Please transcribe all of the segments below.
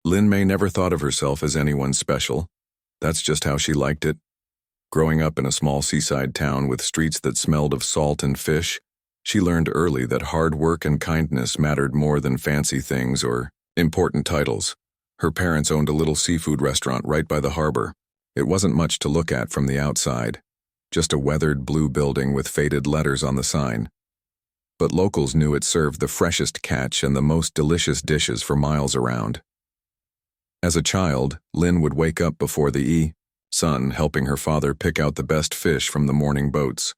Lynn May never thought of herself as anyone special. That's just how she liked it. Growing up in a small seaside town with streets that smelled of salt and fish, she learned early that hard work and kindness mattered more than fancy things or important titles. Her parents owned a little seafood restaurant right by the harbor. It wasn't much to look at from the outside, just a weathered blue building with faded letters on the sign. But locals knew it served the freshest catch and the most delicious dishes for miles around. As a child, Lynn would wake up before the sun, helping her father pick out the best fish from the morning boats.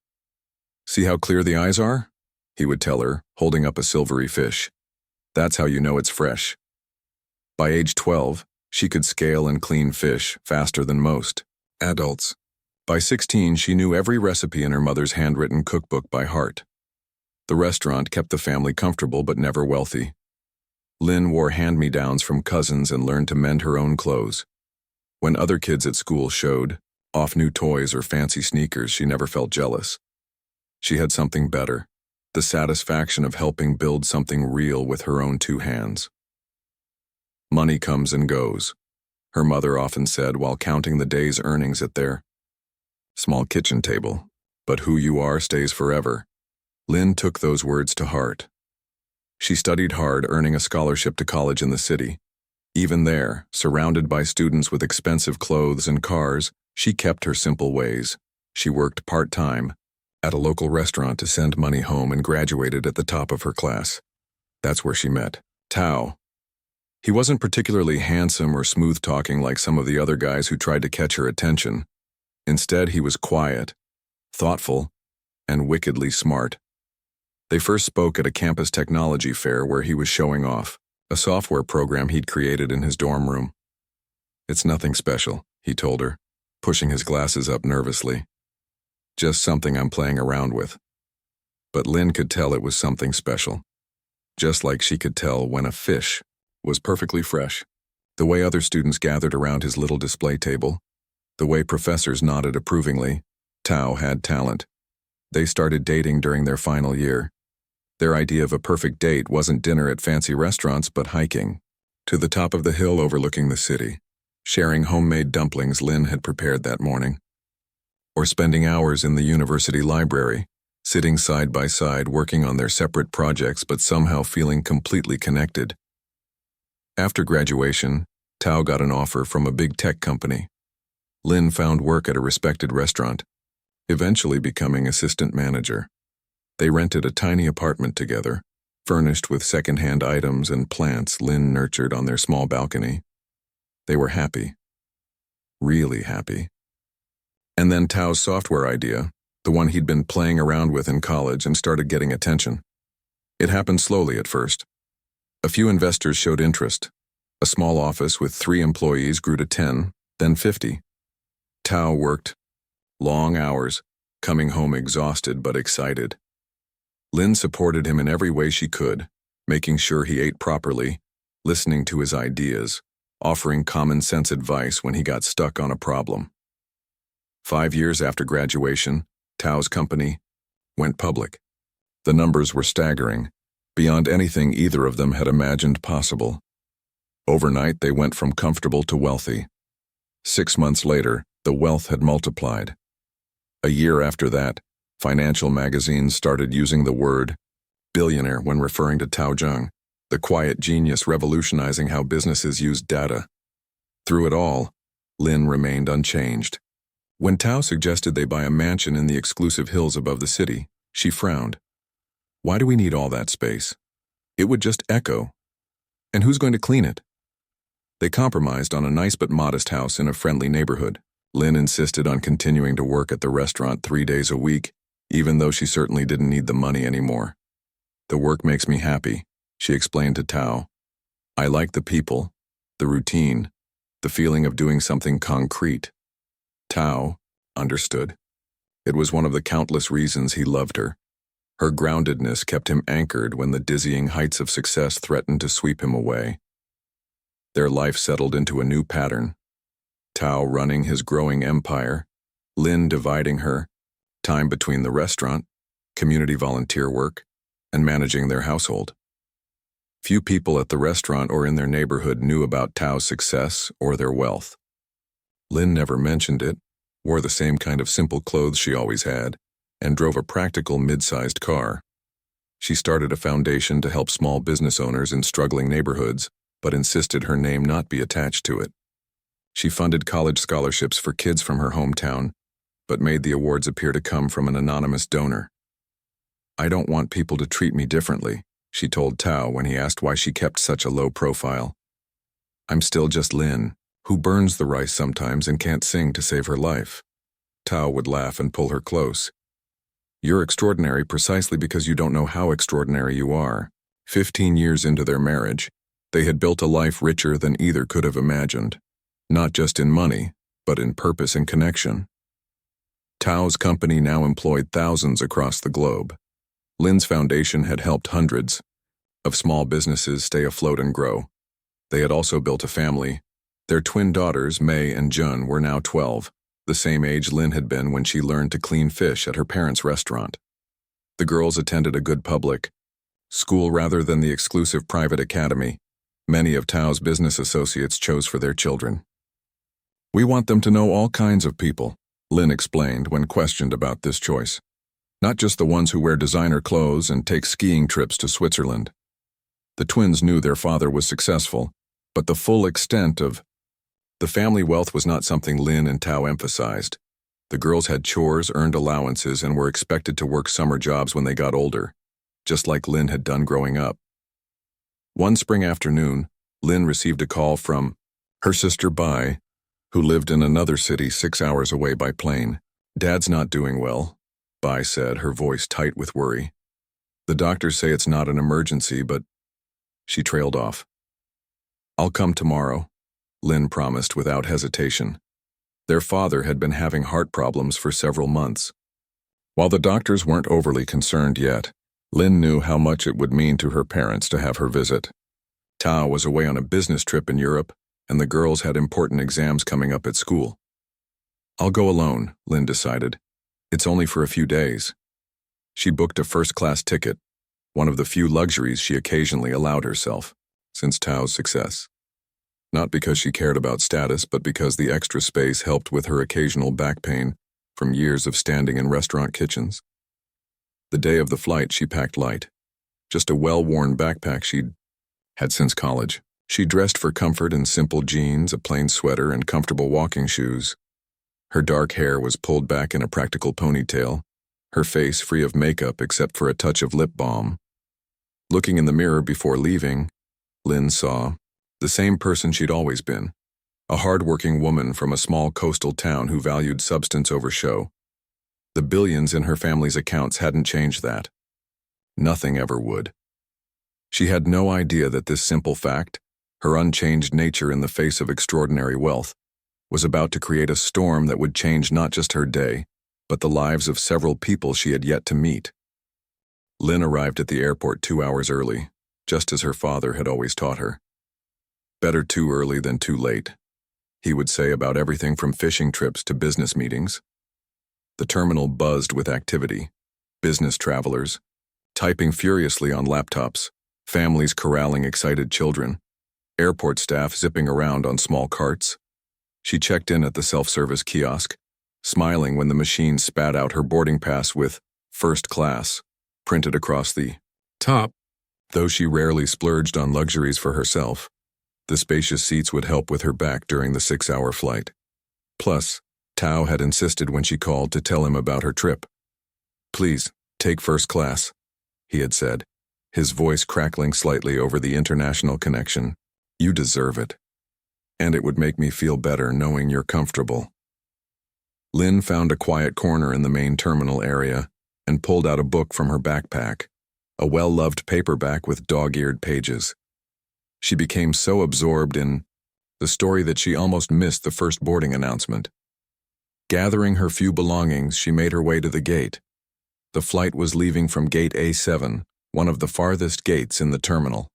"See how clear the eyes are?" he would tell her, holding up a silvery fish. "That's how you know it's fresh." By age 12, she could scale and clean fish faster than most adults. By 16, she knew every recipe in her mother's handwritten cookbook by heart. The restaurant kept the family comfortable but never wealthy. Lynn wore hand-me-downs from cousins and learned to mend her own clothes. When other kids at school showed off new toys or fancy sneakers, she never felt jealous. She had something better, the satisfaction of helping build something real with her own two hands. "Money comes and goes," her mother often said while counting the day's earnings at their small kitchen table. "But who you are stays forever." Lynn took those words to heart. She studied hard, earning a scholarship to college in the city. Even there, surrounded by students with expensive clothes and cars, she kept her simple ways. She worked part-time at a local restaurant to send money home and graduated at the top of her class. That's where she met Tao. He wasn't particularly handsome or smooth-talking like some of the other guys who tried to catch her attention. Instead, he was quiet, thoughtful, and wickedly smart. They first spoke at a campus technology fair where he was showing off a software program he'd created in his dorm room. "It's nothing special," he told her, pushing his glasses up nervously. "Just something I'm playing around with." But Lynn could tell it was something special. Just like she could tell when a fish was perfectly fresh. The way other students gathered around his little display table, the way professors nodded approvingly. Tao had talent. They started dating during their final year. Their idea of a perfect date wasn't dinner at fancy restaurants, but hiking to the top of the hill overlooking the city, sharing homemade dumplings Lynn had prepared that morning, or spending hours in the university library, sitting side by side working on their separate projects but somehow feeling completely connected. After graduation, Tao got an offer from a big tech company. Lynn found work at a respected restaurant, eventually becoming assistant manager. They rented a tiny apartment together, furnished with second-hand items and plants Lynn nurtured on their small balcony. They were happy. Really happy. And then Tao's software idea, the one he'd been playing around with in college, and started getting attention. It happened slowly at first. A few investors showed interest. A small office with 3 employees grew to 10, then 50. Tao worked long hours, coming home exhausted but excited. Lynn supported him in every way she could, making sure he ate properly, listening to his ideas, offering common-sense advice when he got stuck on a problem. 5 years after graduation, Tao's company went public. The numbers were staggering, beyond anything either of them had imagined possible. Overnight, they went from comfortable to wealthy. 6 months later, the wealth had multiplied. A year after that, financial magazines started using the word billionaire when referring to Tao Zheng, the quiet genius revolutionizing how businesses used data. Through it all, Lynn remained unchanged. When Tao suggested they buy a mansion in the exclusive hills above the city, she frowned. "Why do we need all that space? It would just echo. And who's going to clean it?" They compromised on a nice but modest house in a friendly neighborhood. Lynn insisted on continuing to work at the restaurant 3 days a week, even though she certainly didn't need the money anymore. "The work makes me happy," she explained to Tao. "I like the people, the routine, the feeling of doing something concrete." Tao understood. It was one of the countless reasons he loved her. Her groundedness kept him anchored when the dizzying heights of success threatened to sweep him away. Their life settled into a new pattern. Tao running his growing empire, Lynn dividing her time between the restaurant, community volunteer work, and managing their household. Few people at the restaurant or in their neighborhood knew about Tao's success or their wealth. Lynn never mentioned it, wore the same kind of simple clothes she always had, and drove a practical mid-sized car. She started a foundation to help small business owners in struggling neighborhoods, but insisted her name not be attached to it. She funded college scholarships for kids from her hometown, but made the awards appear to come from an anonymous donor. "I don't want people to treat me differently," she told Tao when he asked why she kept such a low profile. "I'm still just Lynn, who burns the rice sometimes and can't sing to save her life." Tao would laugh and pull her close. "You're extraordinary precisely because you don't know how extraordinary you are." 15 years into their marriage, they had built a life richer than either could have imagined, not just in money, but in purpose and connection. Tao's company now employed thousands across the globe. Lynn's foundation had helped hundreds of small businesses stay afloat and grow. They had also built a family. Their twin daughters, May and Jun, were now 12, the same age Lynn had been when she learned to clean fish at her parents' restaurant. The girls attended a good public school rather than the exclusive private academy many of Tao's business associates chose for their children. "We want them to know all kinds of people," Lynn explained when questioned about this choice. "Not just the ones who wear designer clothes and take skiing trips to Switzerland." The twins knew their father was successful, but the full extent of the family wealth was not something Lynn and Tao emphasized. The girls had chores, earned allowances, and were expected to work summer jobs when they got older, just like Lynn had done growing up. One spring afternoon, Lynn received a call from her sister Bai, who lived in another city 6 hours away by plane. "Dad's not doing well," Bai said, her voice tight with worry. "The doctors say it's not an emergency, but—" She trailed off. "I'll come tomorrow," Lynn promised without hesitation. Their father had been having heart problems for several months. While the doctors weren't overly concerned yet, Lynn knew how much it would mean to her parents to have her visit. Tao was away on a business trip in Europe, and the girls had important exams coming up at school. "I'll go alone," Lynn decided. "It's only for a few days." She booked a first-class ticket, one of the few luxuries she occasionally allowed herself, since Tao's success. Not because she cared about status, but because the extra space helped with her occasional back pain from years of standing in restaurant kitchens. The day of the flight, she packed light. Just a well-worn backpack she'd had since college. She dressed for comfort in simple jeans, a plain sweater, and comfortable walking shoes. Her dark hair was pulled back in a practical ponytail, her face free of makeup except for a touch of lip balm. Looking in the mirror before leaving, Lynn saw the same person she'd always been, a hard-working woman from a small coastal town who valued substance over show. The billions in her family's accounts hadn't changed that. Nothing ever would. She had no idea that this simple fact, her unchanged nature in the face of extraordinary wealth, was about to create a storm that would change not just her day, but the lives of several people she had yet to meet. Lynn arrived at the airport 2 hours early, just as her father had always taught her. "Better too early than too late," he would say about everything from fishing trips to business meetings. The terminal buzzed with activity, business travelers, typing furiously on laptops, families corralling excited children, airport staff zipping around on small carts. She checked in at the self-service kiosk, smiling when the machine spat out her boarding pass with "First Class" printed across the top. Though she rarely splurged on luxuries for herself, the spacious seats would help with her back during the 6-hour flight. Plus, Tao had insisted when she called to tell him about her trip. "Please, take first class," he had said, his voice crackling slightly over the international connection. "You deserve it. And it would make me feel better knowing you're comfortable." Lynn found a quiet corner in the main terminal area and pulled out a book from her backpack, a well-loved paperback with dog-eared pages. She became so absorbed in the story that she almost missed the first boarding announcement. Gathering her few belongings, she made her way to the gate. The flight was leaving from gate A7, one of the farthest gates in the terminal.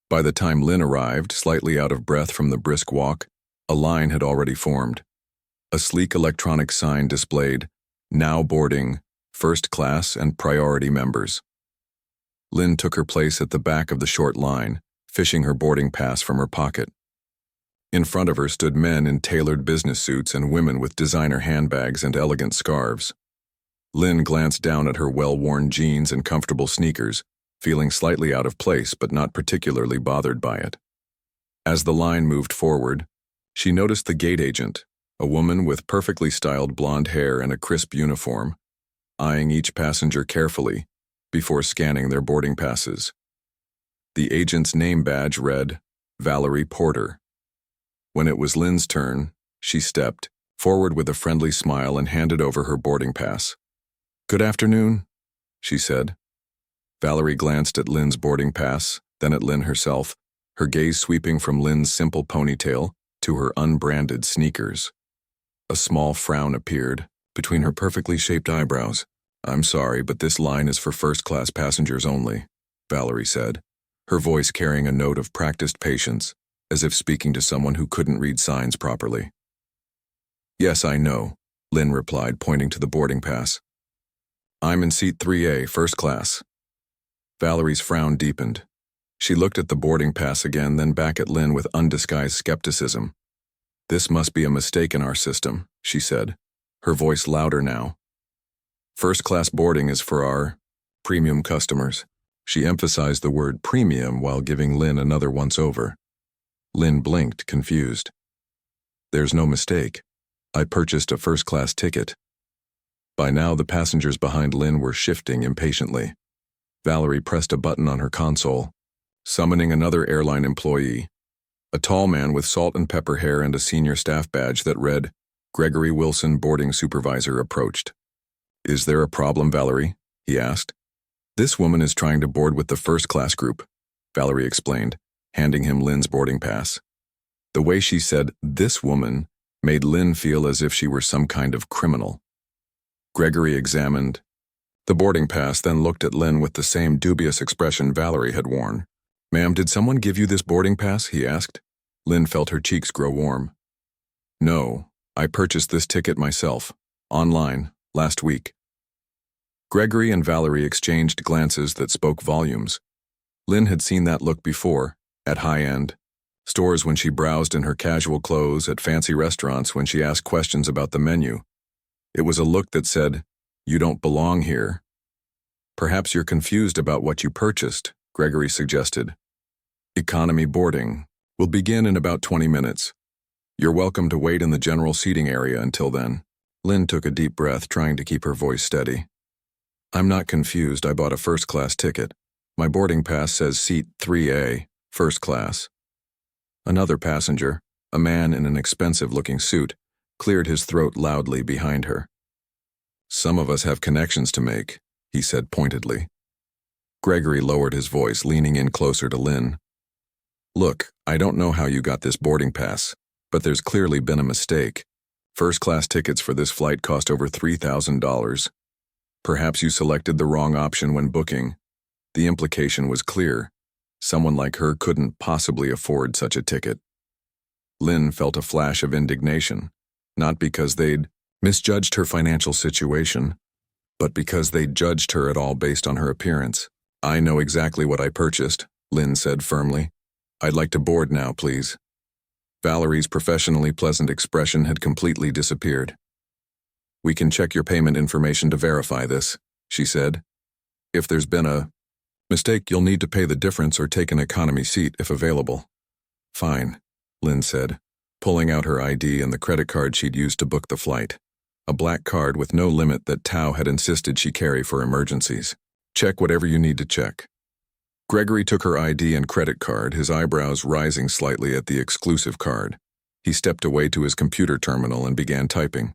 By the time Lynn arrived, slightly out of breath from the brisk walk, a line had already formed. A sleek electronic sign displayed, "Now boarding, first class and priority members." Lynn took her place at the back of the short line, fishing her boarding pass from her pocket. In front of her stood men in tailored business suits and women with designer handbags and elegant scarves. Lynn glanced down at her well-worn jeans and comfortable sneakers, feeling slightly out of place but not particularly bothered by it. As the line moved forward, she noticed the gate agent, a woman with perfectly styled blonde hair and a crisp uniform, eyeing each passenger carefully before scanning their boarding passes. The agent's name badge read, Valerie Porter. When it was Lynn's turn, she stepped forward with a friendly smile and handed over her boarding pass. "Good afternoon," she said. Valerie glanced at Lynn's boarding pass, then at Lynn herself, her gaze sweeping from Lynn's simple ponytail to her unbranded sneakers. A small frown appeared between her perfectly shaped eyebrows. "I'm sorry, but this line is for first-class passengers only," Valerie said, her voice carrying a note of practiced patience, as if speaking to someone who couldn't read signs properly. "Yes, I know," Lynn replied, pointing to the boarding pass. "I'm in seat 3A, first class." Valerie's frown deepened. She looked at the boarding pass again, then back at Lynn with undisguised skepticism. "This must be a mistake in our system," she said, her voice louder now. "First-class boarding is for our premium customers." She emphasized the word premium while giving Lynn another once-over. Lynn blinked, confused. "There's no mistake. I purchased a first-class ticket." By now, the passengers behind Lynn were shifting impatiently. Valerie pressed a button on her console, summoning another airline employee. A tall man with salt and pepper hair and a senior staff badge that read, Gregory Wilson, boarding supervisor, approached. "Is there a problem, Valerie?" he asked. "This woman is trying to board with the first-class group," Valerie explained, handing him Lynn's boarding pass. The way she said, "this woman," made Lynn feel as if she were some kind of criminal. Gregory examined the boarding pass, then looked at Lynn with the same dubious expression Valerie had worn. "Ma'am, did someone give you this boarding pass?" he asked. Lynn felt her cheeks grow warm. "No, I purchased this ticket myself, online, last week." Gregory and Valerie exchanged glances that spoke volumes. Lynn had seen that look before, at high-end stores when she browsed in her casual clothes, at fancy restaurants when she asked questions about the menu. It was a look that said, "You don't belong here." "Perhaps you're confused about what you purchased," Gregory suggested. "Economy boarding will begin in about 20 minutes. You're welcome to wait in the general seating area until then." Lynn took a deep breath, trying to keep her voice steady. "I'm not confused. I bought a first-class ticket. My boarding pass says seat 3A, first class." Another passenger, a man in an expensive-looking suit, cleared his throat loudly behind her. "Some of us have connections to make," he said pointedly. Gregory lowered his voice, leaning in closer to Lynn. "Look, I don't know how you got this boarding pass, but there's clearly been a mistake. First-class tickets for this flight cost over $3,000. Perhaps you selected the wrong option when booking." The implication was clear. Someone like her couldn't possibly afford such a ticket. Lynn felt a flash of indignation, not because they'd misjudged her financial situation, but because they'd judged her at all based on her appearance. "I know exactly what I purchased," Lynn said firmly. "I'd like to board now, please." Valerie's professionally pleasant expression had completely disappeared. "We can check your payment information to verify this," she said. "If there's been a mistake, you'll need to pay the difference or take an economy seat if available." "Fine," Lynn said, pulling out her ID and the credit card she'd used to book the flight. A black card with no limit that Tao had insisted she carry for emergencies. "Check whatever you need to check." Gregory took her ID and credit card, his eyebrows rising slightly at the exclusive card. He stepped away to his computer terminal and began typing.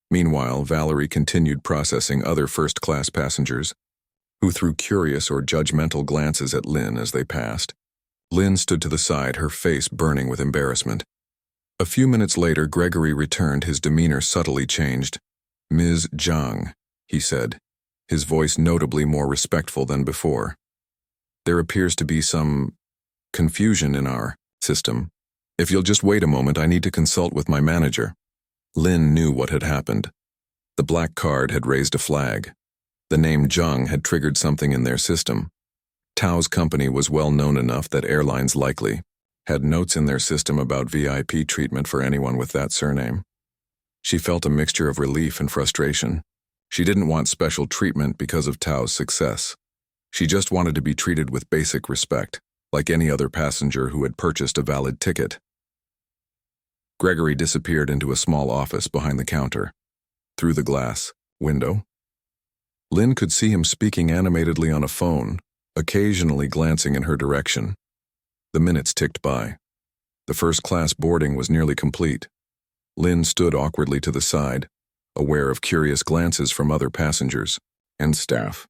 Meanwhile, Valerie continued processing other first-class passengers, who threw curious or judgmental glances at Lynn as they passed. Lynn stood to the side, her face burning with embarrassment. A few minutes later, Gregory returned, his demeanor subtly changed. "Ms. Zhang," he said, his voice notably more respectful than before. "There appears to be some confusion in our system. If you'll just wait a moment, I need to consult with my manager." Lynn knew what had happened. The black card had raised a flag. The name Zhang had triggered something in their system. Tao's company was well known enough that airlines likely had notes in their system about VIP treatment for anyone with that surname. She felt a mixture of relief and frustration. She didn't want special treatment because of Tao's success. She just wanted to be treated with basic respect, like any other passenger who had purchased a valid ticket. Gregory disappeared into a small office behind the counter. Through the glass window, Lynn could see him speaking animatedly on a phone, occasionally glancing in her direction. The minutes ticked by. The first-class boarding was nearly complete. Lynn stood awkwardly to the side, aware of curious glances from other passengers and staff.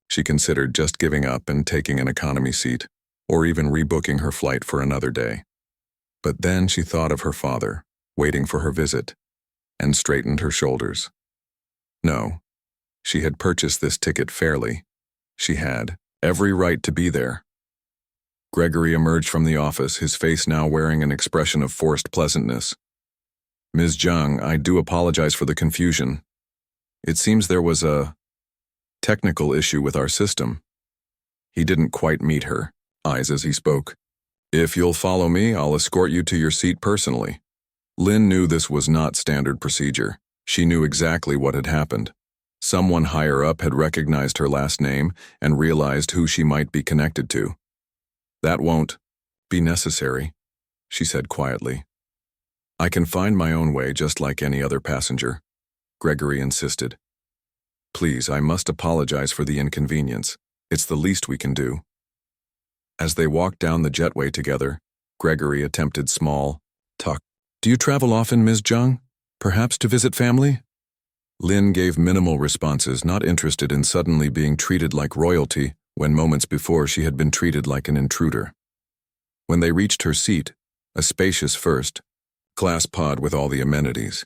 She considered just giving up and taking an economy seat, or even rebooking her flight for another day. But then she thought of her father, waiting for her visit, and straightened her shoulders. No, she had purchased this ticket fairly. She had every right to be there. Gregory emerged from the office, his face now wearing an expression of forced pleasantness. "Ms. Zhang, I do apologize for the confusion. It seems there was a technical issue with our system." He didn't quite meet her eyes as he spoke. "If you'll follow me, I'll escort you to your seat personally." Lynn knew this was not standard procedure. She knew exactly what had happened. Someone higher up had recognized her last name and realized who she might be connected to. "That won't be necessary," she said quietly. "I can find my own way just like any other passenger," Gregory insisted. "Please, I must apologize for the inconvenience. It's the least we can do." As they walked down the jetway together, Gregory attempted small talk. "Do you travel often, Ms. Zhang? Perhaps to visit family?" Lynn gave minimal responses, not interested in suddenly being treated like royalty when moments before she had been treated like an intruder. When they reached her seat, a spacious first-class pod with all the amenities,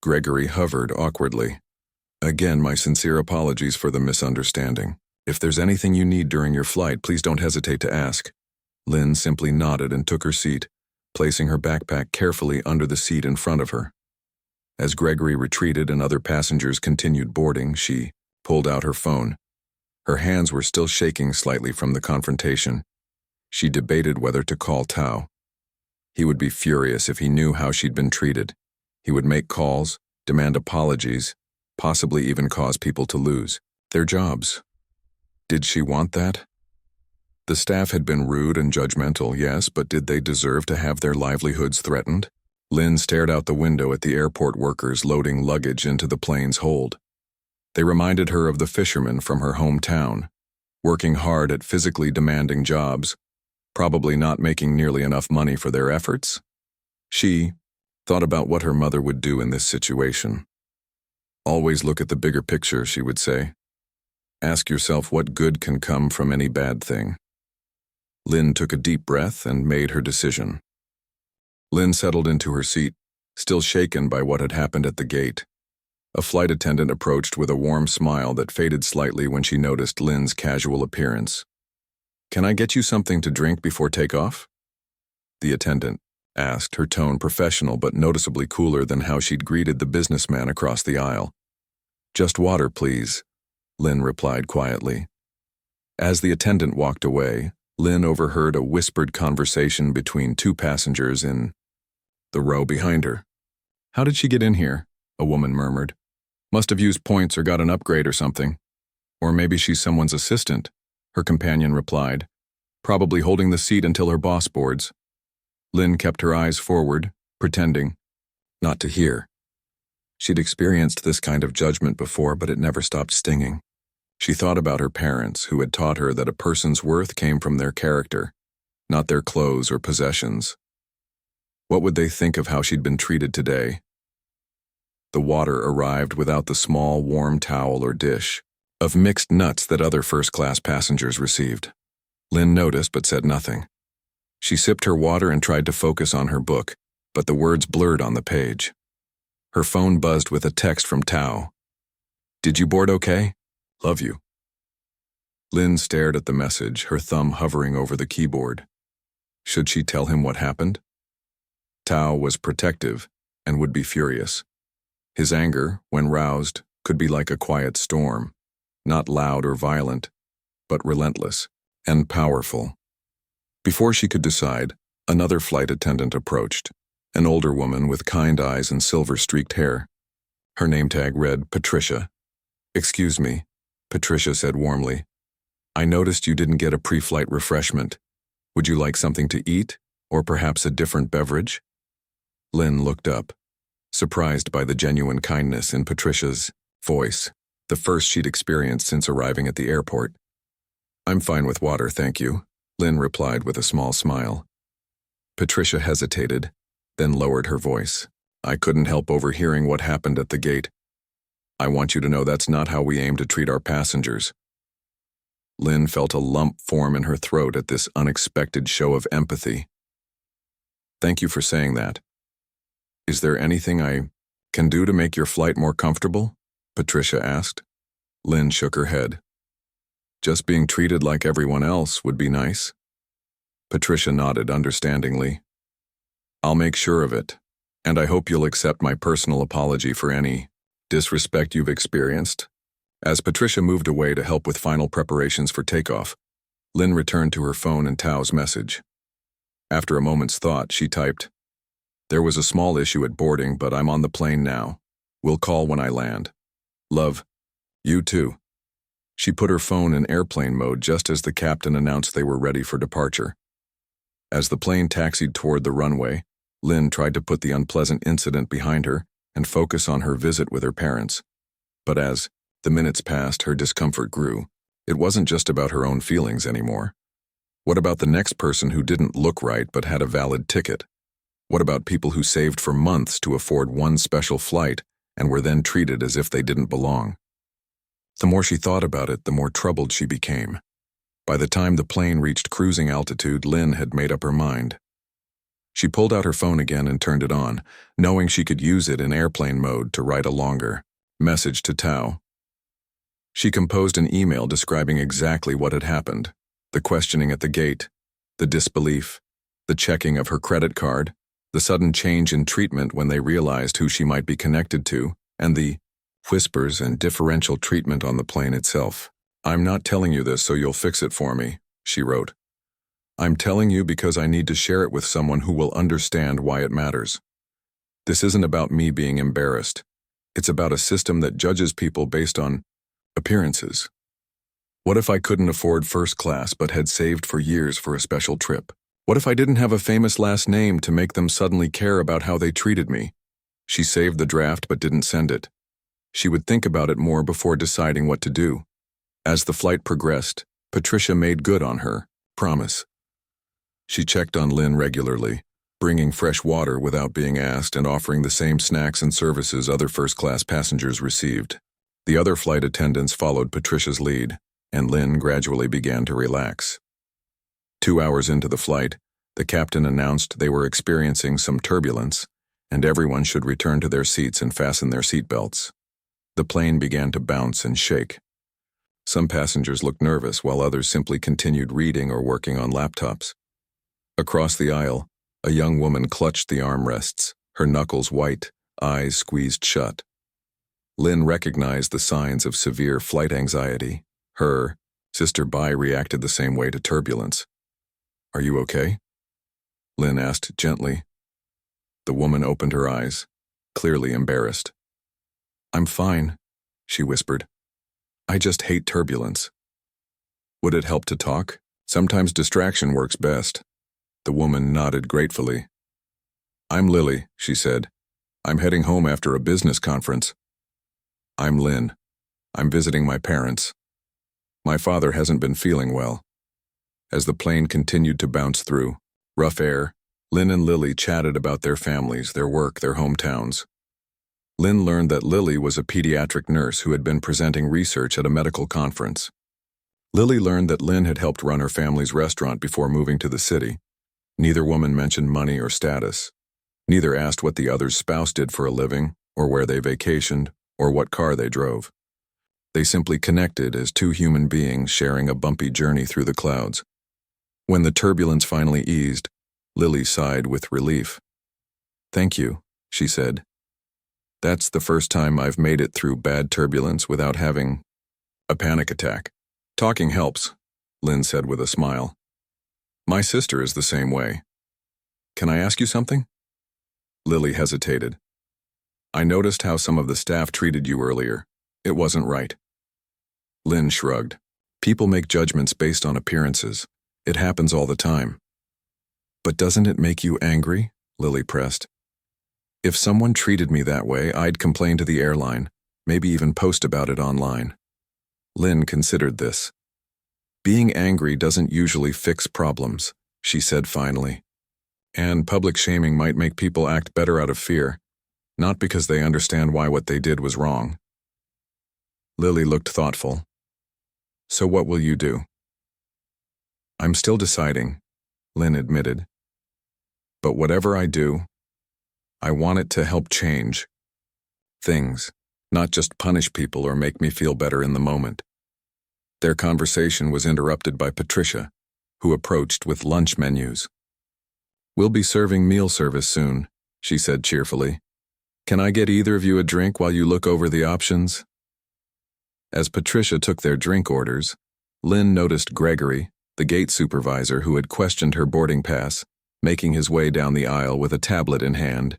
Gregory hovered awkwardly. "Again, my sincere apologies for the misunderstanding. If there's anything you need during your flight, please don't hesitate to ask." Lynn simply nodded and took her seat, placing her backpack carefully under the seat in front of her. As Gregory retreated and other passengers continued boarding, she pulled out her phone. Her hands were still shaking slightly from the confrontation. She debated whether to call Tao. He would be furious if he knew how she'd been treated. He would make calls, demand apologies, possibly even cause people to lose their jobs. Did she want that? The staff had been rude and judgmental, yes, but did they deserve to have their livelihoods threatened? Lynn stared out the window at the airport workers loading luggage into the plane's hold. They reminded her of the fishermen from her hometown, working hard at physically demanding jobs, probably not making nearly enough money for their efforts. She thought about what her mother would do in this situation. "Always look at the bigger picture," she would say. "Ask yourself what good can come from any bad thing." Lynn took a deep breath and made her decision. Lynn settled into her seat, still shaken by what had happened at the gate. A flight attendant approached with a warm smile that faded slightly when she noticed Lynn's casual appearance. "Can I get you something to drink before takeoff?" The attendant asked, her tone professional but noticeably cooler than how she'd greeted the businessman across the aisle. "Just water, please," Lynn replied quietly. As the attendant walked away, Lynn overheard a whispered conversation between two passengers in the row behind her. "How did she get in here?" a woman murmured. "Must have used points or got an upgrade or something. Or maybe she's someone's assistant," her companion replied, "probably holding the seat until her boss boards." Lynn kept her eyes forward, pretending not to hear. She'd experienced this kind of judgment before, but it never stopped stinging. She thought about her parents, who had taught her that a person's worth came from their character, not their clothes or possessions. What would they think of how she'd been treated today? The water arrived without the small, warm towel or dish of mixed nuts that other first-class passengers received. Lynn noticed but said nothing. She sipped her water and tried to focus on her book, but the words blurred on the page. Her phone buzzed with a text from Tao. "Did you board okay? Love you." Lynn stared at the message, her thumb hovering over the keyboard. Should she tell him what happened? Tao was protective and would be furious. His anger, when roused, could be like a quiet storm, not loud or violent, but relentless. and powerful. Before she could decide, another flight attendant approached, an older woman with kind eyes and silver-streaked hair. Her name tag read Patricia. "Excuse me," Patricia said warmly. "I noticed you didn't get a pre-flight refreshment. Would you like something to eat, or perhaps a different beverage?" Lynn looked up, surprised by the genuine kindness in Patricia's voice, the first she'd experienced since arriving at the airport. "I'm fine with water, thank you," Lynn replied with a small smile. Patricia hesitated, then lowered her voice. "I couldn't help overhearing what happened at the gate. I want you to know that's not how we aim to treat our passengers." Lynn felt a lump form in her throat at this unexpected show of empathy. "Thank you for saying that. Is there anything I can do to make your flight more comfortable?" Patricia asked. Lynn shook her head. "Just being treated like everyone else would be nice." Patricia nodded understandingly. "I'll make sure of it, and I hope you'll accept my personal apology for any disrespect you've experienced." As Patricia moved away to help with final preparations for takeoff, Lynn returned to her phone and Tao's message. After a moment's thought, she typed, "There was a small issue at boarding, but I'm on the plane now. We'll call when I land. Love, you too." She put her phone in airplane mode just as the captain announced they were ready for departure. As the plane taxied toward the runway, Lynn tried to put the unpleasant incident behind her and focus on her visit with her parents. But as the minutes passed, her discomfort grew. It wasn't just about her own feelings anymore. What about the next person who didn't look right but had a valid ticket? What about people who saved for months to afford one special flight and were then treated as if they didn't belong? The more she thought about it, the more troubled she became. By the time the plane reached cruising altitude, Lynn had made up her mind. She pulled out her phone again and turned it on, knowing she could use it in airplane mode to write a longer message to Tao. She composed an email describing exactly what had happened: the questioning at the gate, the disbelief, the checking of her credit card, the sudden change in treatment when they realized who she might be connected to, and the whispers and differential treatment on the plane itself. "I'm not telling you this so you'll fix it for me," she wrote. "I'm telling you because I need to share it with someone who will understand why it matters. This isn't about me being embarrassed. It's about a system that judges people based on appearances. What if I couldn't afford first class but had saved for years for a special trip? What if I didn't have a famous last name to make them suddenly care about how they treated me?" She saved the draft but didn't send it. She would think about it more before deciding what to do. As the flight progressed, Patricia made good on her promise. She checked on Lynn regularly, bringing fresh water without being asked and offering the same snacks and services other first-class passengers received. The other flight attendants followed Patricia's lead, and Lynn gradually began to relax. 2 hours into the flight, the captain announced they were experiencing some turbulence, and everyone should return to their seats and fasten their seatbelts. The plane began to bounce and shake. Some passengers looked nervous while others simply continued reading or working on laptops. Across the aisle, a young woman clutched the armrests, her knuckles white, eyes squeezed shut. Lynn recognized the signs of severe flight anxiety. Her sister Bai reacted the same way to turbulence. "Are you okay?" Lynn asked gently. The woman opened her eyes, clearly embarrassed. "I'm fine," she whispered. "I just hate turbulence." "Would it help to talk? Sometimes distraction works best." The woman nodded gratefully. "I'm Lily," she said. "I'm heading home after a business conference." "I'm Lynn. I'm visiting my parents. My father hasn't been feeling well." As the plane continued to bounce through rough air, Lynn and Lily chatted about their families, their work, their hometowns. Lynn learned that Lily was a pediatric nurse who had been presenting research at a medical conference. Lily learned that Lynn had helped run her family's restaurant before moving to the city. Neither woman mentioned money or status. Neither asked what the other's spouse did for a living, or where they vacationed, or what car they drove. They simply connected as two human beings sharing a bumpy journey through the clouds. When the turbulence finally eased, Lily sighed with relief. "Thank you," she said. "That's the first time I've made it through bad turbulence without having a panic attack. Talking helps, Lynn said with a smile. My sister is the same way. Can I ask you something? Lily hesitated. I noticed how some of the staff treated you earlier. It wasn't right. Lynn shrugged. People make judgments based on appearances. It happens all the time. But doesn't it make you angry? Lily pressed. If someone treated me that way, I'd complain to the airline, maybe even post about it online. Lynn considered this. Being angry doesn't usually fix problems, she said finally. And public shaming might make people act better out of fear, not because they understand why what they did was wrong. Lily looked thoughtful. So what will you do? I'm still deciding, Lynn admitted. But whatever I do, I want it to help change things, not just punish people or make me feel better in the moment. Their conversation was interrupted by Patricia, who approached with lunch menus. We'll be serving meal service soon, she said cheerfully. Can I get either of you a drink while you look over the options? As Patricia took their drink orders, Lynn noticed Gregory, the gate supervisor who had questioned her boarding pass, making his way down the aisle with a tablet in hand.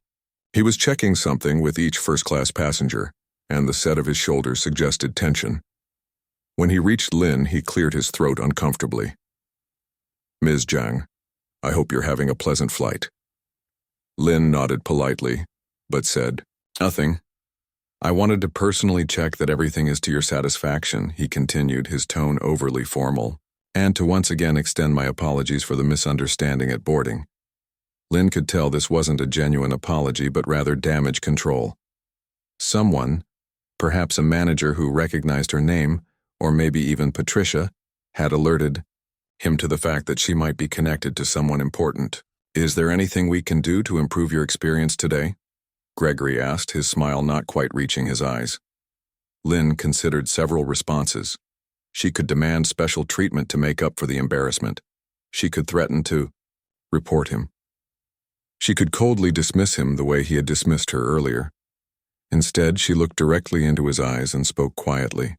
He was checking something with each first-class passenger, and the set of his shoulders suggested tension. When he reached Lynn, he cleared his throat uncomfortably. Ms. Zhang, I hope you're having a pleasant flight. Lynn nodded politely, but said, Nothing. I wanted to personally check that everything is to your satisfaction, he continued, his tone overly formal, and to once again extend my apologies for the misunderstanding at boarding. Lynn could tell this wasn't a genuine apology, but rather damage control. Someone, perhaps a manager who recognized her name, or maybe even Patricia, had alerted him to the fact that she might be connected to someone important. Is there anything we can do to improve your experience today? Gregory asked, his smile not quite reaching his eyes. Lynn considered several responses. She could demand special treatment to make up for the embarrassment. She could threaten to report him. She could coldly dismiss him the way he had dismissed her earlier. Instead, she looked directly into his eyes and spoke quietly.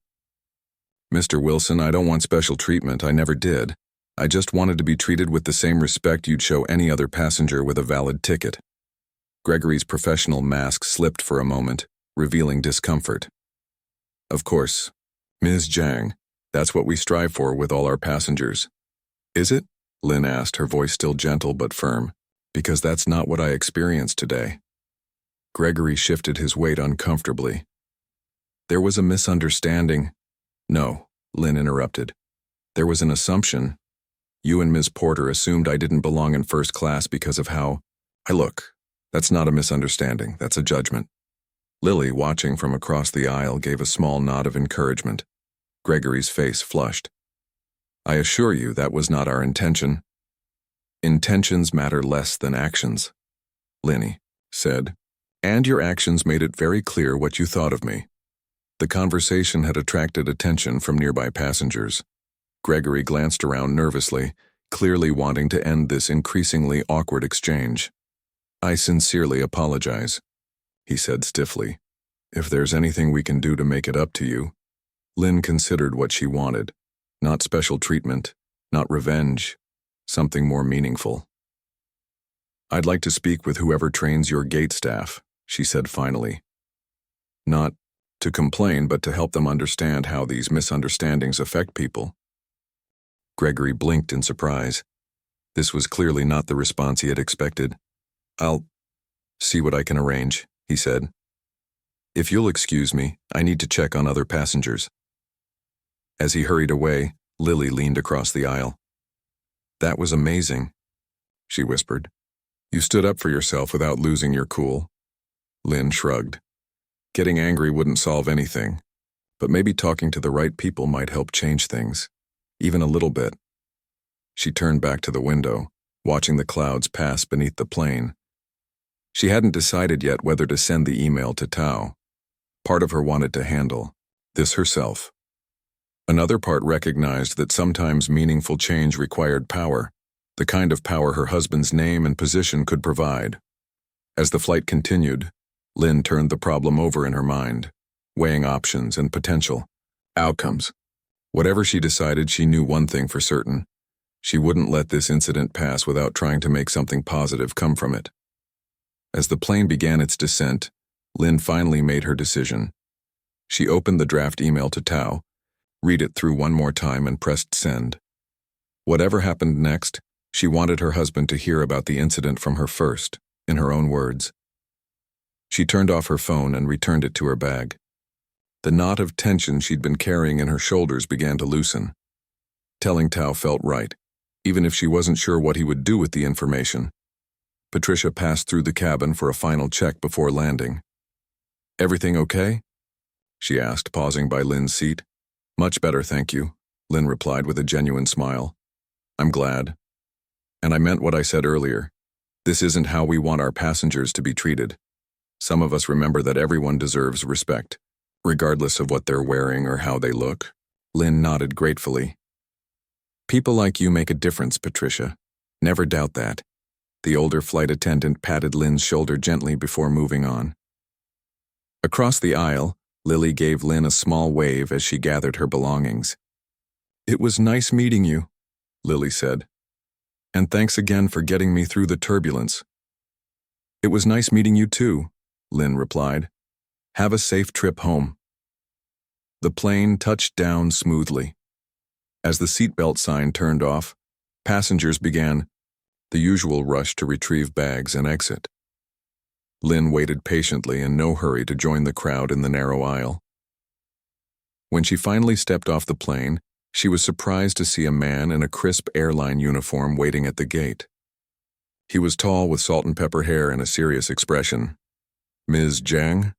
Mr. Wilson, I don't want special treatment. I never did. I just wanted to be treated with the same respect you'd show any other passenger with a valid ticket. Gregory's professional mask slipped for a moment, revealing discomfort. Of course, Ms. Zhang, that's what we strive for with all our passengers. Is it? Lynn asked, her voice still gentle but firm. Because that's not what I experienced today. Gregory shifted his weight uncomfortably. There was a misunderstanding. No, Lynn interrupted. There was an assumption. You and Ms. Porter assumed I didn't belong in first class because of how I look. That's not a misunderstanding, that's a judgment. Lily, watching from across the aisle, gave a small nod of encouragement. Gregory's face flushed. I assure you that was not our intention. Intentions matter less than actions, Lynn said, and your actions made it very clear what you thought of me. The conversation had attracted attention from nearby passengers. Gregory glanced around nervously, clearly wanting to end this increasingly awkward exchange. I sincerely apologize, he said stiffly. If there's anything we can do to make it up to you. Lynn considered what she wanted. Not special treatment, not revenge. Something more meaningful. I'd like to speak with whoever trains your gate staff, she said finally. Not to complain, but to help them understand how these misunderstandings affect people. Gregory blinked in surprise. This was clearly not the response he had expected. I'll see what I can arrange, he said. If you'll excuse me, I need to check on other passengers. As he hurried away, Lily leaned across the aisle. That was amazing, she whispered. You stood up for yourself without losing your cool. Lynn shrugged. Getting angry wouldn't solve anything, but maybe talking to the right people might help change things, even a little bit. She turned back to the window, watching the clouds pass beneath the plane. She hadn't decided yet whether to send the email to Tao. Part of her wanted to handle this herself. Another part recognized that sometimes meaningful change required power, the kind of power her husband's name and position could provide. As the flight continued, Lynn turned the problem over in her mind, weighing options and potential outcomes. Whatever she decided, she knew one thing for certain. She wouldn't let this incident pass without trying to make something positive come from it. As the plane began its descent, Lynn finally made her decision. She opened the draft email to Tao, read it through one more time, and pressed send. Whatever happened next, she wanted her husband to hear about the incident from her first, in her own words. She turned off her phone and returned it to her bag. The knot of tension she'd been carrying in her shoulders began to loosen. Telling Tao felt right, even if she wasn't sure what he would do with the information. Patricia passed through the cabin for a final check before landing. "Everything okay?" she asked, pausing by Lynn's seat. "Much better, thank you," Lynn replied with a genuine smile. "I'm glad. And I meant what I said earlier. This isn't how we want our passengers to be treated. Some of us remember that everyone deserves respect, regardless of what they're wearing or how they look." Lynn nodded gratefully. "People like you make a difference, Patricia. Never doubt that." The older flight attendant patted Lynn's shoulder gently before moving on. Across the aisle, Lily gave Lynn a small wave as she gathered her belongings. "It was nice meeting you," Lily said. "And thanks again for getting me through the turbulence." "It was nice meeting you too," Lynn replied. "Have a safe trip home." The plane touched down smoothly. As the seatbelt sign turned off, passengers began the usual rush to retrieve bags and exit. Lynn waited patiently, in no hurry to join the crowd in the narrow aisle. When she finally stepped off the plane, she was surprised to see a man in a crisp airline uniform waiting at the gate. He was tall, with salt and pepper hair and a serious expression. "Ms. Zhang?"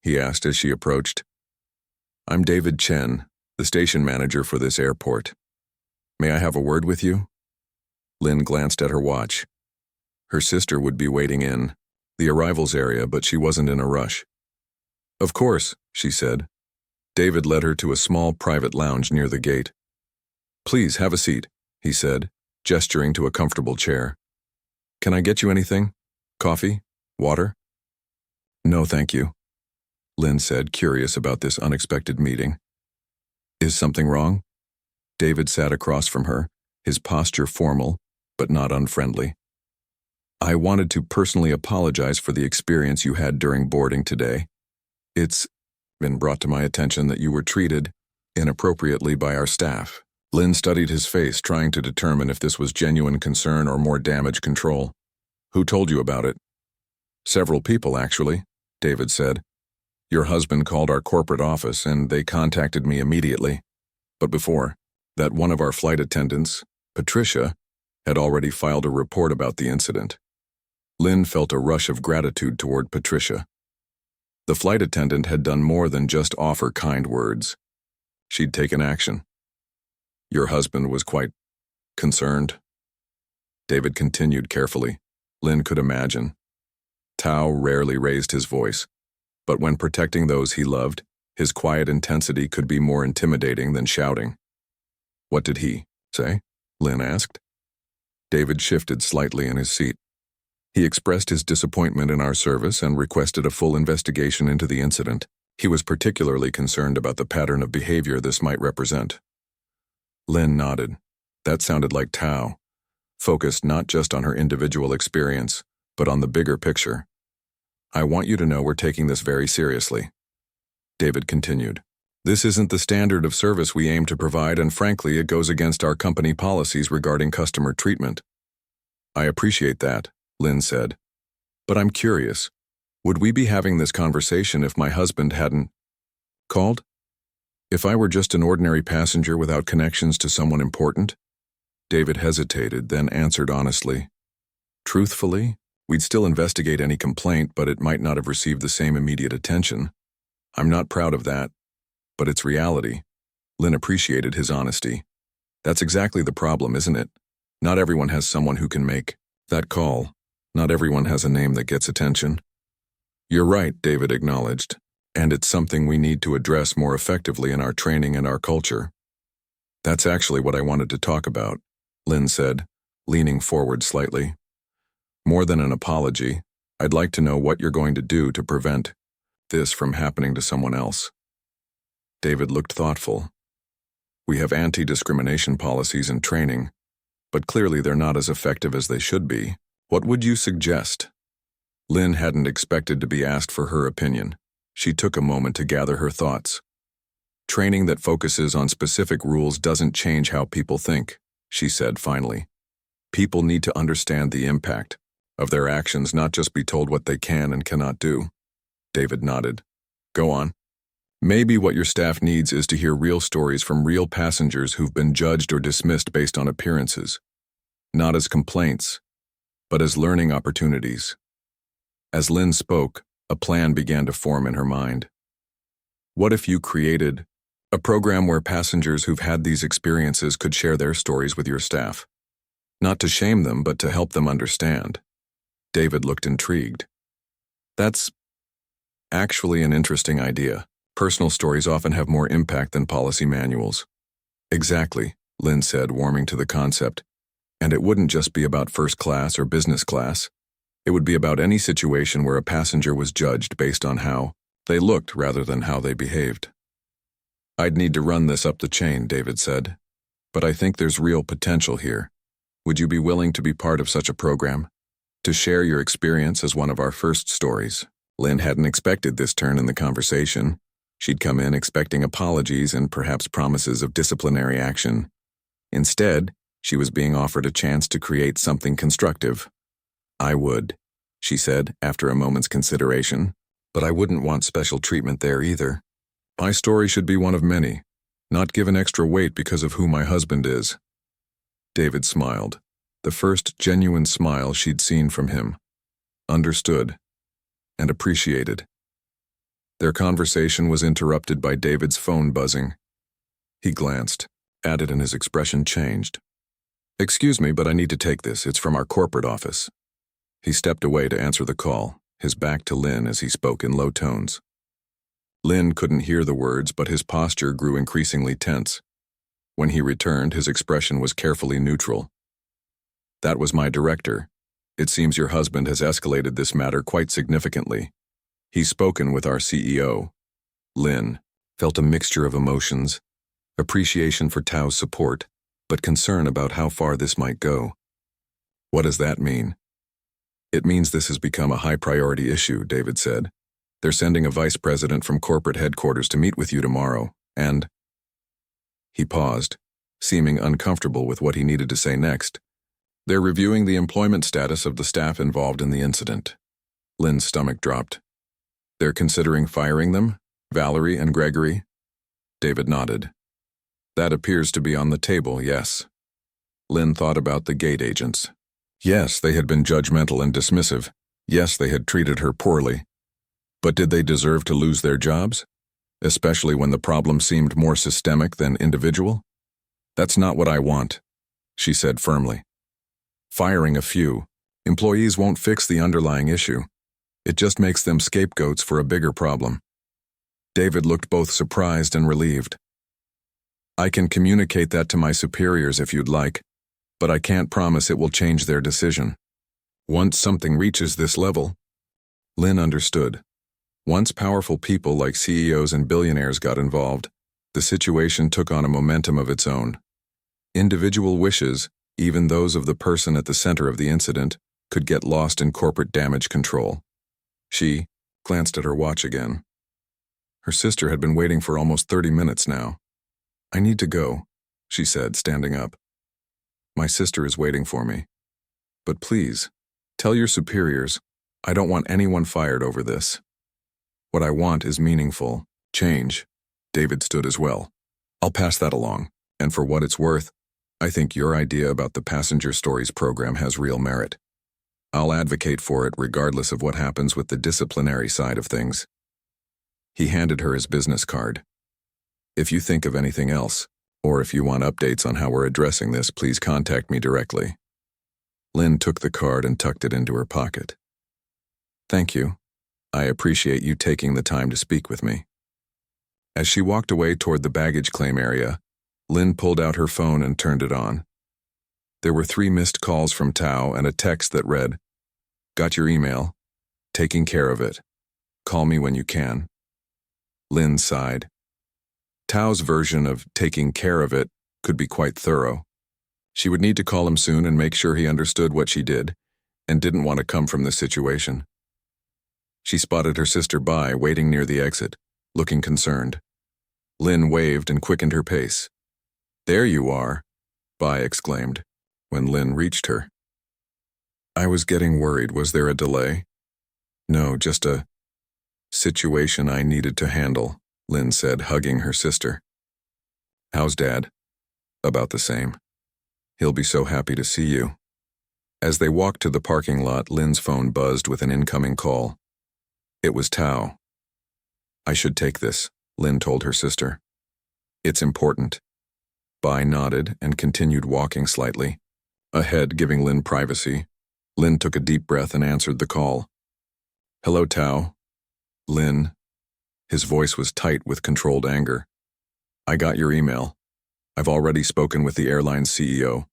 he asked as she approached. "I'm David Chen, the station manager for this airport. May I have a word with you?" Lynn glanced at her watch. Her sister would be waiting in the arrivals area, but she wasn't in a rush. "Of course," she said. David led her to a small private lounge near the gate. "Please have a seat," he said, gesturing to a comfortable chair. "Can I get you anything? Coffee? Water?" "No, thank you," Lynn said, curious about this unexpected meeting. "Is something wrong?" David sat across from her, his posture formal, but not unfriendly. "I wanted to personally apologize for the experience you had during boarding today. It's been brought to my attention that you were treated inappropriately by our staff." Lynn studied his face, trying to determine if this was genuine concern or more damage control. "Who told you about it?" "Several people, actually," David said. "Your husband called our corporate office and they contacted me immediately. But before that, one of our flight attendants, Patricia, had already filed a report about the incident." Lynn felt a rush of gratitude toward Patricia. The flight attendant had done more than just offer kind words. She'd taken action. "Your husband was quite concerned?" David continued carefully. Lynn could imagine. Tao rarely raised his voice, but when protecting those he loved, his quiet intensity could be more intimidating than shouting. "What did he say?" Lynn asked. David shifted slightly in his seat. "He expressed his disappointment in our service and requested a full investigation into the incident. He was particularly concerned about the pattern of behavior this might represent." Lynn nodded. That sounded like Tao, focused not just on her individual experience, but on the bigger picture. "I want you to know we're taking this very seriously," David continued. "This isn't the standard of service we aim to provide, and frankly, it goes against our company policies regarding customer treatment." "I appreciate that," Lynn said. "But I'm curious, would we be having this conversation if my husband hadn't called? If I were just an ordinary passenger without connections to someone important?" David hesitated, then answered honestly. "Truthfully, we'd still investigate any complaint, but it might not have received the same immediate attention. I'm not proud of that, but it's reality." Lynn appreciated his honesty. "That's exactly the problem, isn't it? Not everyone has someone who can make that call. Not everyone has a name that gets attention." "You're right," David acknowledged, "and it's something we need to address more effectively in our training and our culture." "That's actually what I wanted to talk about," Lynn said, leaning forward slightly. "More than an apology, I'd like to know what you're going to do to prevent this from happening to someone else." David looked thoughtful. We have anti-discrimination policies and training, but clearly they're not as effective as they should be. What would you suggest? Lynn hadn't expected to be asked for her opinion. She took a moment to gather her thoughts. Training that focuses on specific rules doesn't change how people think, she said finally. People need to understand the impact of their actions, not just be told what they can and cannot do. David nodded. Go on. Maybe what your staff needs is to hear real stories from real passengers who've been judged or dismissed based on appearances. Not as complaints, but as learning opportunities. As Lynn spoke, a plan began to form in her mind. What if you created a program where passengers who've had these experiences could share their stories with your staff? Not to shame them, but to help them understand. David looked intrigued. That's actually an interesting idea. Personal stories often have more impact than policy manuals. Exactly, Lynn said, warming to the concept. And it wouldn't just be about first class or business class. It would be about any situation where a passenger was judged based on how they looked rather than how they behaved. I'd need to run this up the chain, David said. But I think there's real potential here. Would you be willing to be part of such a program? To share your experience as one of our first stories? Lynn hadn't expected this turn in the conversation. She'd come in expecting apologies and perhaps promises of disciplinary action. Instead, she was being offered a chance to create something constructive. I would, she said after a moment's consideration, but I wouldn't want special treatment there either. My story should be one of many, not given extra weight because of who my husband is. David smiled, the first genuine smile she'd seen from him. Understood and appreciated. Their conversation was interrupted by David's phone buzzing. He glanced at it and his expression changed. Excuse me, but I need to take this. It's from our corporate office. He stepped away to answer the call, his back to Lynn as he spoke in low tones. Lynn couldn't hear the words, but his posture grew increasingly tense. When he returned, his expression was carefully neutral. That was my director. It seems your husband has escalated this matter quite significantly. He's spoken with our CEO. Lynn felt a mixture of emotions, appreciation for Tao's support, but concern about how far this might go. What does that mean? It means this has become a high-priority issue, David said. They're sending a vice president from corporate headquarters to meet with you tomorrow, and... He paused, seeming uncomfortable with what he needed to say next. They're reviewing the employment status of the staff involved in the incident. Lynn's stomach dropped. They're considering firing them? Valerie and Gregory? David nodded. That appears to be on the table, yes. Lynn thought about the gate agents. Yes, they had been judgmental and dismissive. Yes, they had treated her poorly. But did they deserve to lose their jobs? Especially when the problem seemed more systemic than individual? That's not what I want, she said firmly. Firing a few employees won't fix the underlying issue. It just makes them scapegoats for a bigger problem. David looked both surprised and relieved. I can communicate that to my superiors if you'd like, but I can't promise it will change their decision. Once something reaches this level, Lynn understood. Once powerful people like CEOs and billionaires got involved, the situation took on a momentum of its own. Individual wishes, even those of the person at the center of the incident, could get lost in corporate damage control. She glanced at her watch again. Her sister had been waiting for almost 30 minutes now. I need to go, she said, standing up. My sister is waiting for me. But please, tell your superiors, I don't want anyone fired over this. What I want is meaningful change. David stood as well. I'll pass that along, and for what it's worth, I think your idea about the Passenger Stories program has real merit. I'll advocate for it regardless of what happens with the disciplinary side of things. He handed her his business card. If you think of anything else, or if you want updates on how we're addressing this, please contact me directly. Lynn took the card and tucked it into her pocket. Thank you. I appreciate you taking the time to speak with me. As she walked away toward the baggage claim area, Lynn pulled out her phone and turned it on. There were 3 missed calls from Tao and a text that read, "Got your email. Taking care of it. Call me when you can." Lynn sighed. Tao's version of taking care of it could be quite thorough. She would need to call him soon and make sure he understood what she did and didn't want to come from this situation. She spotted her sister Bai waiting near the exit, looking concerned. Lynn waved and quickened her pace. "There you are," Bai exclaimed, when Lynn reached her. "I was getting worried. Was there a delay?" "No, just a situation I needed to handle," Lynn said, hugging her sister. "How's Dad?" "About the same. He'll be so happy to see you." As they walked to the parking lot, Lynn's phone buzzed with an incoming call. It was Tao. "I should take this," Lynn told her sister. "It's important." Bai nodded and continued walking slightly, ahead, giving Lynn privacy. Lynn took a deep breath and answered the call. "Hello, Tao." "Lynn." His voice was tight with controlled anger. "I got your email. I've already spoken with the airline's CEO.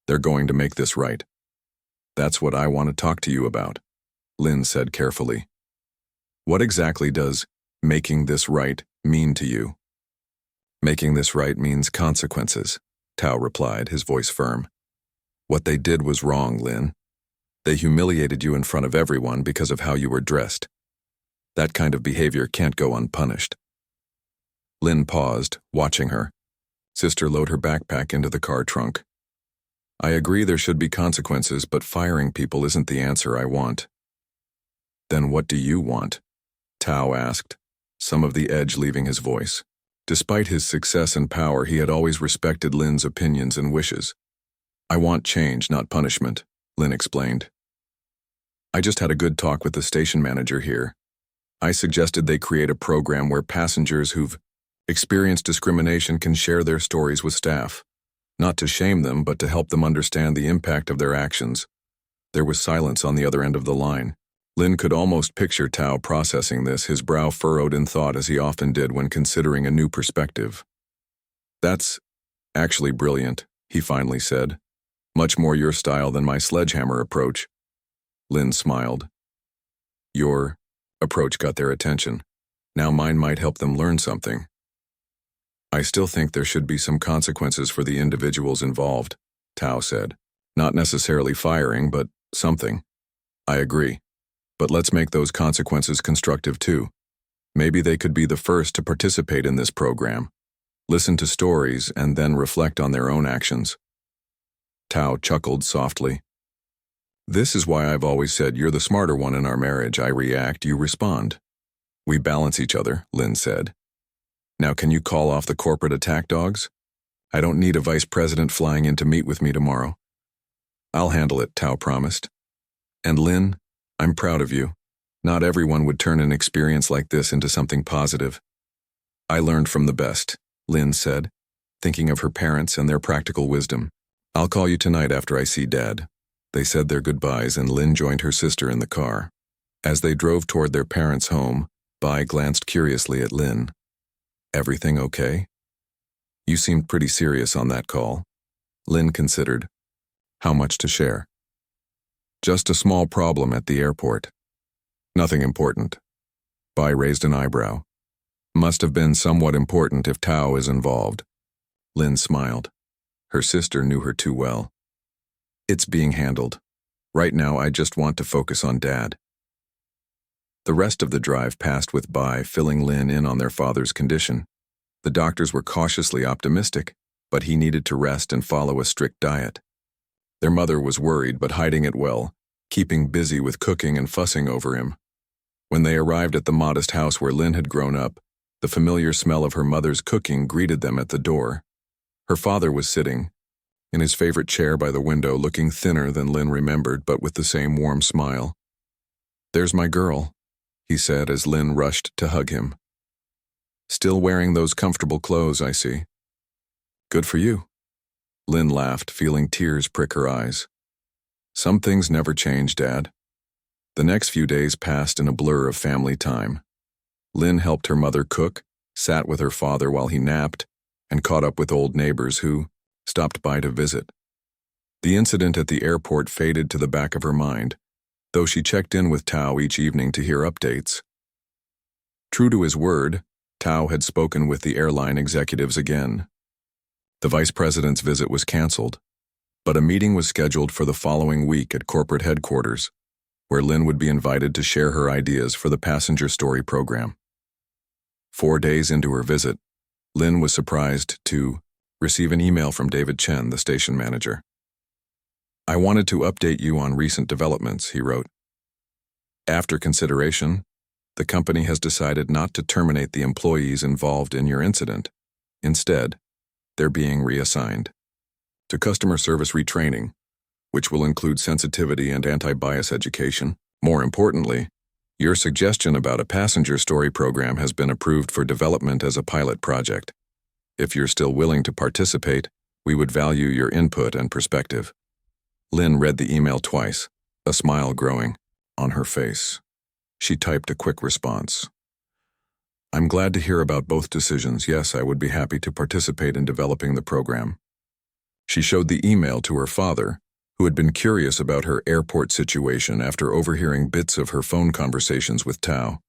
They're going to make this right." "That's what I want to talk to you about," Lynn said carefully. "What exactly does making this right mean to you?" "Making this right means consequences," Tao replied, his voice firm. "What they did was wrong, Lynn. They humiliated you in front of everyone because of how you were dressed. That kind of behavior can't go unpunished." Lynn paused, watching her. Sister loaded her backpack into the car trunk. "I agree there should be consequences, but firing people isn't the answer I want." "Then what do you want?" Tao asked, some of the edge leaving his voice. Despite his success and power, he had always respected Lynn's opinions and wishes. "I want change, not punishment," Lynn explained. "I just had a good talk with the station manager here. I suggested they create a program where passengers who've experienced discrimination can share their stories with staff. Not to shame them, but to help them understand the impact of their actions." There was silence on the other end of the line. Lynn could almost picture Tao processing this, his brow furrowed in thought as he often did when considering a new perspective. "That's actually brilliant," he finally said. "Much more your style than my sledgehammer approach." Lynn smiled. "Your approach got their attention. Now mine might help them learn something." "I still think there should be some consequences for the individuals involved," Tao said. "Not necessarily firing, but something." "I agree. But let's make those consequences constructive too. Maybe they could be the first to participate in this program, listen to stories, and then reflect on their own actions." Tao chuckled softly. "This is why I've always said you're the smarter one in our marriage. I react, you respond. We balance each other," Lynn said. "Now can you call off the corporate attack dogs? I don't need a vice president flying in to meet with me tomorrow." "I'll handle it," Tao promised. "And Lynn, I'm proud of you. Not everyone would turn an experience like this into something positive." "I learned from the best," Lynn said, thinking of her parents and their practical wisdom. "I'll call you tonight after I see Dad." They said their goodbyes and Lynn joined her sister in the car. As they drove toward their parents' home, Bai glanced curiously at Lynn. "Everything okay?" "You seemed pretty serious on that call." Lynn considered. "How much to share?" "Just a small problem at the airport." "Nothing important." Bai raised an eyebrow. "Must have been somewhat important if Tao is involved." Lynn smiled. Her sister knew her too well. "It's being handled. Right now I just want to focus on Dad." The rest of the drive passed with Bai filling Lynn in on their father's condition. The doctors were cautiously optimistic, but he needed to rest and follow a strict diet. Their mother was worried but hiding it well, keeping busy with cooking and fussing over him. When they arrived at the modest house where Lynn had grown up, the familiar smell of her mother's cooking greeted them at the door. Her father was sitting in his favorite chair by the window, looking thinner than Lynn remembered, but with the same warm smile. "There's my girl," he said as Lynn rushed to hug him. "Still wearing those comfortable clothes, I see." "Good for you." Lynn laughed, feeling tears prick her eyes. "Some things never change, Dad." The next few days passed in a blur of family time. Lynn helped her mother cook, sat with her father while he napped, and caught up with old neighbors who stopped by to visit. The incident at the airport faded to the back of her mind, though she checked in with Tao each evening to hear updates. True to his word, Tao had spoken with the airline executives again. The vice president's visit was canceled, but a meeting was scheduled for the following week at corporate headquarters, where Lynn would be invited to share her ideas for the passenger story program. 4 days into her visit, Lynn was surprised to receive an email from David Chen, the station manager. "I wanted to update you on recent developments," he wrote. "After consideration, the company has decided not to terminate the employees involved in your incident. Instead, they're being reassigned to customer service retraining, which will include sensitivity and anti-bias education. More importantly, your suggestion about a passenger story program has been approved for development as a pilot project. If you're still willing to participate, we would value your input and perspective." Lynn read the email twice, a smile growing on her face. She typed a quick response. "I'm glad to hear about both decisions. Yes, I would be happy to participate in developing the program." She showed the email to her father, who had been curious about her airport situation after overhearing bits of her phone conversations with Tao.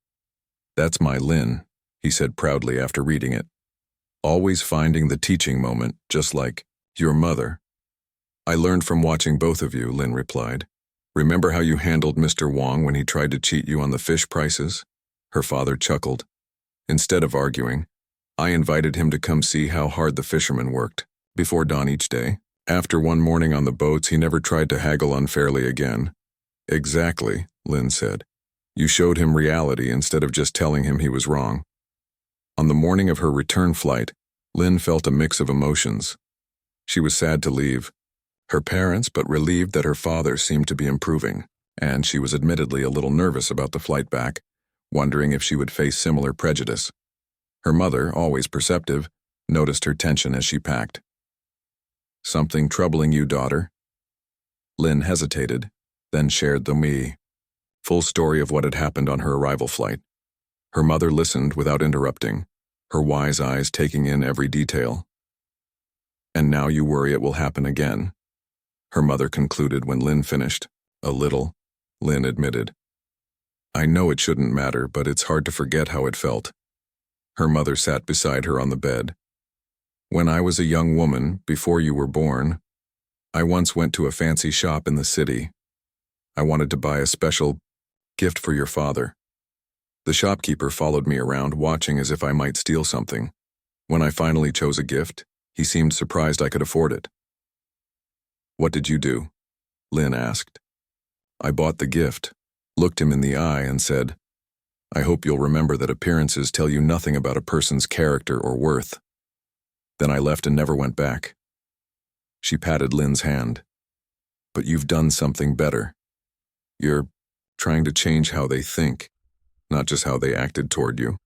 "That's my Lynn," he said proudly after reading it. "Always finding the teaching moment, just like your mother." "I learned from watching both of you," Lynn replied. "Remember how you handled Mr. Wong when he tried to cheat you on the fish prices?" Her father chuckled. "Instead of arguing, I invited him to come see how hard the fishermen worked, before dawn each day. After one morning on the boats, he never tried to haggle unfairly again." "Exactly," Lynn said. "You showed him reality instead of just telling him he was wrong." On the morning of her return flight, Lynn felt a mix of emotions. She was sad to leave her parents, but relieved that her father seemed to be improving, and she was admittedly a little nervous about the flight back, wondering if she would face similar prejudice. Her mother, always perceptive, noticed her tension as she packed. "Something troubling you, daughter?" Lynn hesitated, then shared the full story of what had happened on her arrival flight. Her mother listened without interrupting, her wise eyes taking in every detail. "And now you worry it will happen again," her mother concluded when Lynn finished. "A little," Lynn admitted. "I know it shouldn't matter, but it's hard to forget how it felt." Her mother sat beside her on the bed. "When I was a young woman, before you were born, I once went to a fancy shop in the city. I wanted to buy a special gift for your father. The shopkeeper followed me around, watching as if I might steal something. When I finally chose a gift, he seemed surprised I could afford it." "What did you do?" Lynn asked. "I bought the gift, looked him in the eye, and said, 'I hope you'll remember that appearances tell you nothing about a person's character or worth.' Then I left and never went back." She patted Lynn's hand. "But you've done something better. You're trying to change how they think, not just how they acted toward you."